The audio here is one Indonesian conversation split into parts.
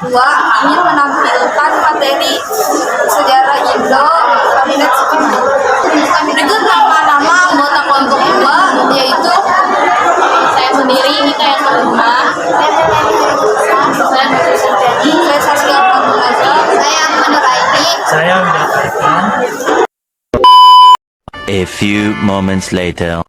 2 ingin menampilkan materi sejarah Indo Kabinet Sukiman. Berikut nama-nama anggota kelompok 2 yaitu saya sendiri, Nita yang kelima, saya Saskia Fatulaza, saya Manuraini, saya menyampaikan. A few moments later.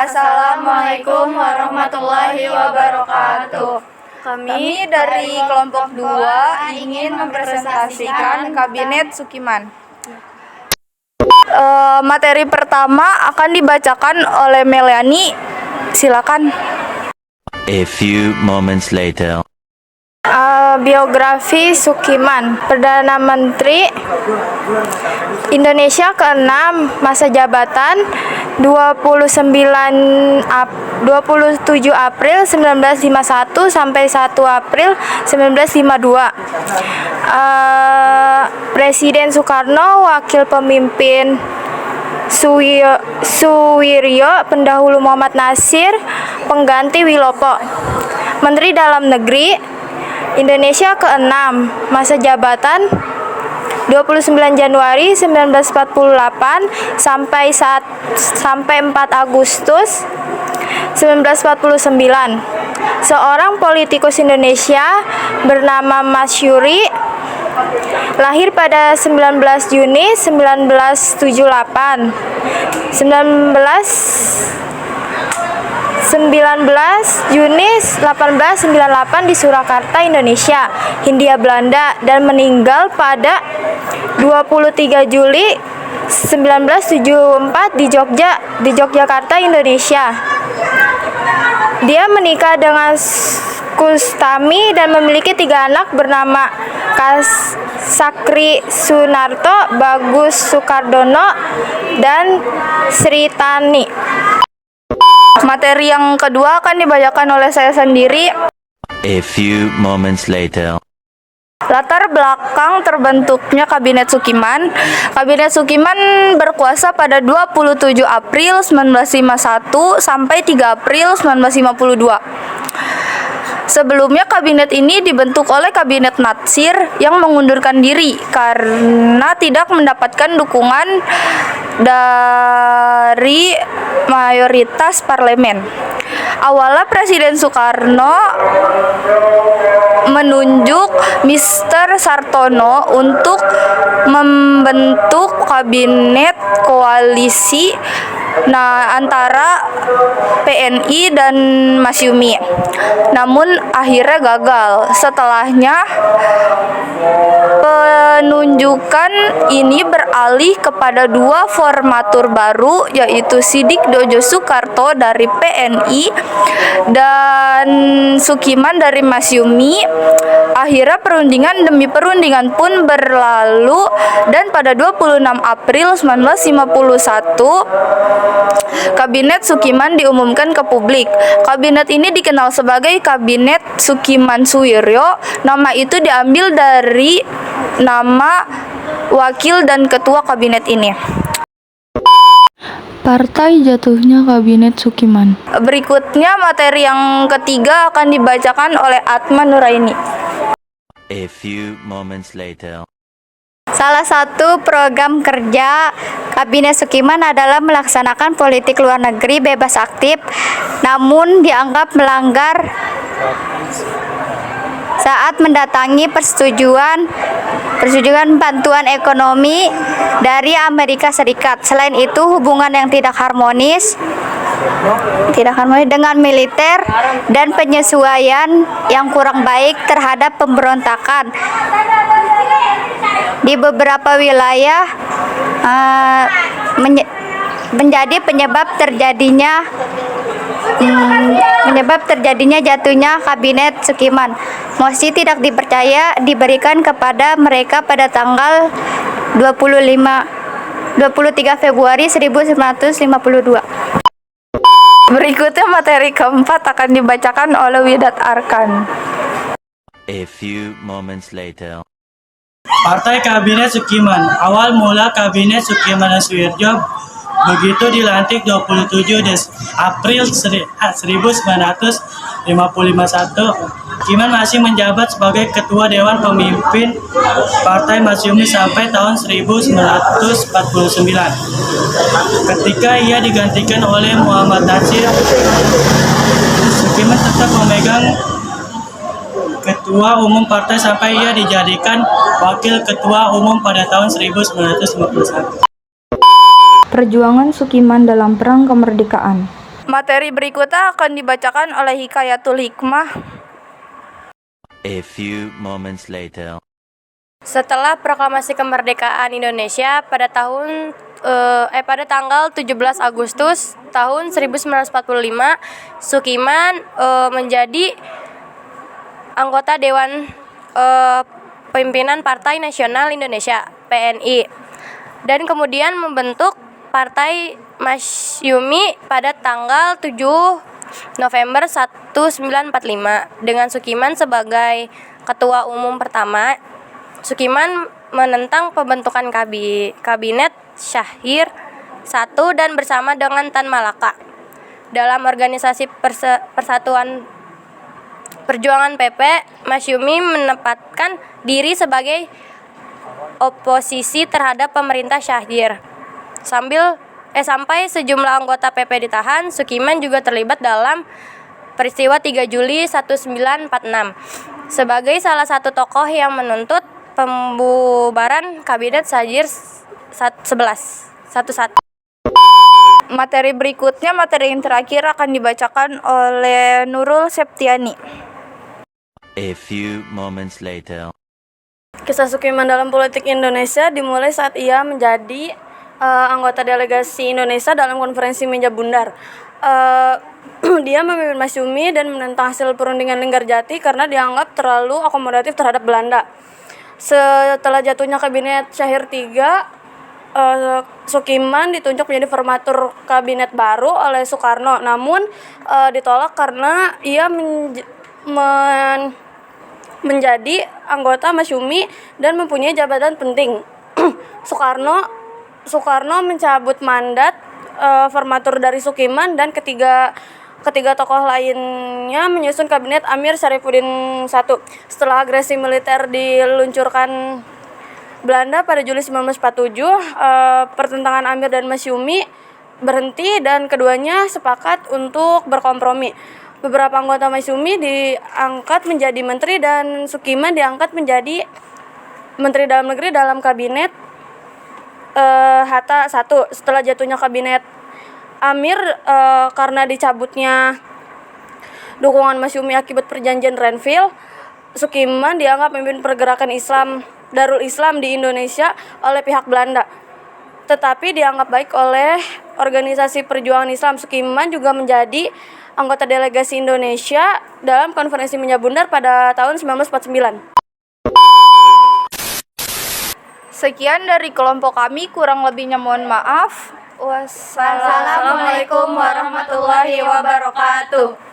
Assalamualaikum warahmatullahi wabarakatuh. Kami dari kelompok 2 ingin mempresentasikan Kabinet Sukiman. Materi pertama akan dibacakan oleh Melani. Silakan. A few moments later. Biografi Sukiman, Perdana Menteri Indonesia ke-6, masa jabatan 27 April 1951 sampai 1 April 1952. Presiden Soekarno, wakil pemimpin Suwiryo, pendahulu Muhammad Nasir, pengganti Wilopo. Menteri Dalam Negeri Indonesia ke-6, masa jabatan 29 Januari 1948 sampai 4 Agustus 1949. Seorang politikus Indonesia bernama Masyuri lahir pada 19 Juni 1998 di Surakarta, Indonesia, Hindia Belanda, dan meninggal pada 23 Juli 1974 di Yogyakarta, Indonesia. Dia menikah dengan Kustami dan memiliki 3 anak bernama Sakri Sunarto, Bagus Sukardono, dan Sritani. Materi yang kedua akan dibacakan oleh saya sendiri. A few moments later. Latar belakang terbentuknya Kabinet Sukiman. Kabinet Sukiman berkuasa pada 27 April 1951 sampai 3 April 1952. Sebelumnya kabinet ini dibentuk oleh Kabinet Natsir yang mengundurkan diri karena tidak mendapatkan dukungan dari mayoritas parlemen. Awalnya Presiden Soekarno menunjuk Mr. Sartono untuk membentuk kabinet koalisi antara PNI dan Masyumi. Namun akhirnya gagal. Setelahnya penunjukan ini beralih kepada 2 formatur baru, yaitu Sidik Dojo Soekarto dari PNI dan Sukiman dari Masyumi. Akhirnya perundingan demi perundingan pun berlalu dan pada 26 April 1951 Kabinet Sukiman diumumkan ke publik. Kabinet ini dikenal sebagai Kabinet Sukiman Suwiryo. Nama itu diambil dari nama wakil dan ketua kabinet ini. Partai jatuhnya Kabinet Sukiman. Berikutnya materi yang ketiga akan dibacakan oleh Atma Nuraini. A few moments later. Salah satu program kerja Kabinet Sukiman adalah melaksanakan politik luar negeri bebas aktif, namun dianggap melanggar saat mendatangi persetujuan bantuan ekonomi dari Amerika Serikat. Selain itu, hubungan yang tidak harmonis tidak harmonis dengan militer dan penyesuaian yang kurang baik terhadap pemberontakan di beberapa wilayah menjadi penyebab terjadinya jatuhnya kabinet Sukiman. Mosi tidak dipercaya diberikan kepada mereka pada tanggal 23 Februari 1952. Berikutnya materi keempat akan dibacakan oleh Widat Arkan. A few moments later. Partai Kabinet Sukiman. Awal mula Kabinet Sukiman dan Suwirjo begitu dilantik 27 April 1951. Sukiman masih menjabat sebagai Ketua Dewan Pemimpin Partai Masyumi sampai tahun 1949. Ketika ia digantikan oleh Muhammad Nasir, Sukiman tetap memegang Ketua Umum Partai sampai ia dijadikan Wakil Ketua Umum pada tahun 1951. Perjuangan Sukiman dalam Perang Kemerdekaan. Materi berikutnya akan dibacakan oleh Hikayatul Hikmah. A few moments later. Setelah proklamasi kemerdekaan Indonesia pada tanggal 17 Agustus tahun 1945, Sukiman menjadi anggota Dewan Pimpinan Partai Nasional Indonesia (PNI) dan kemudian membentuk Partai Masyumi pada tanggal 7 November 1945 dengan Sukiman sebagai Ketua Umum pertama. Sukiman menentang pembentukan Kabinet Syahrir I dan bersama dengan Tan Malaka dalam organisasi Persatuan Perjuangan PP, Masyumi menempatkan diri sebagai oposisi terhadap pemerintah Syahrir. Sampai sejumlah anggota PP ditahan, Sukiman juga terlibat dalam peristiwa 3 Juli 1946 sebagai salah satu tokoh yang menuntut pembubaran Kabinet Syahrir 11. Materi berikutnya, materi yang terakhir akan dibacakan oleh Nurul Septiani. A few moments later. Kisah Sukiman dalam politik Indonesia dimulai saat ia menjadi anggota delegasi Indonesia dalam konferensi Meja Bundar. Dia memimpin Masyumi dan menentang hasil perundingan Linggarjati karena dianggap terlalu akomodatif terhadap Belanda. Setelah jatuhnya Kabinet Syahrir III, Sukiman ditunjuk menjadi formatur kabinet baru oleh Soekarno, namun ditolak karena ia menjadi anggota Masyumi dan mempunyai jabatan penting. Soekarno mencabut mandat formatur dari Sukiman dan ketiga tokoh lainnya menyusun kabinet Amir Syarifuddin I. Setelah agresi militer diluncurkan Belanda pada Juli 1947, pertentangan Amir dan Masyumi berhenti dan keduanya sepakat untuk berkompromi. Beberapa anggota Masyumi diangkat menjadi menteri dan Sukiman diangkat menjadi Menteri Dalam Negeri dalam kabinet Hatta I. Setelah jatuhnya kabinet Amir karena dicabutnya dukungan Masyumi akibat perjanjian Renville, Sukiman dianggap memimpin pergerakan Islam Darul Islam di Indonesia oleh pihak Belanda, tetapi dianggap baik oleh organisasi perjuangan Islam. Sukiman juga menjadi anggota delegasi Indonesia dalam konferensi Meja Bundar pada tahun 1949. Sekian dari kelompok kami, kurang lebihnya mohon maaf. Wassalamualaikum warahmatullahi wabarakatuh.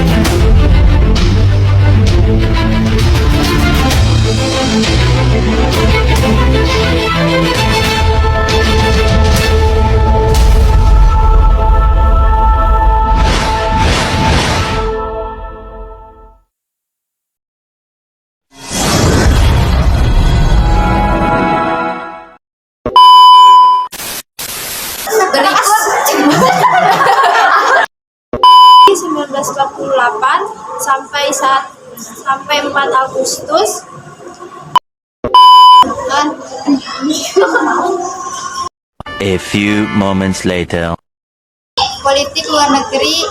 Berikut 1948 sampai 4 Agustus A few moments later. Politik luar negeri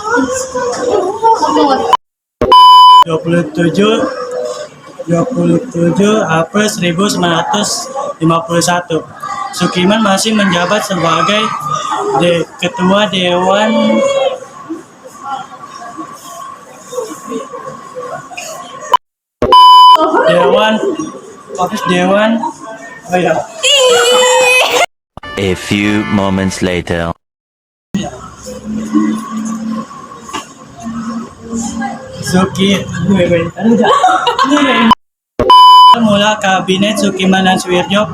27 April 1951. Sukiman masih menjabat sebagai Ketua Dewan oh ya. A few moments later. Mula kabinet Sukiman dan Suwirjo.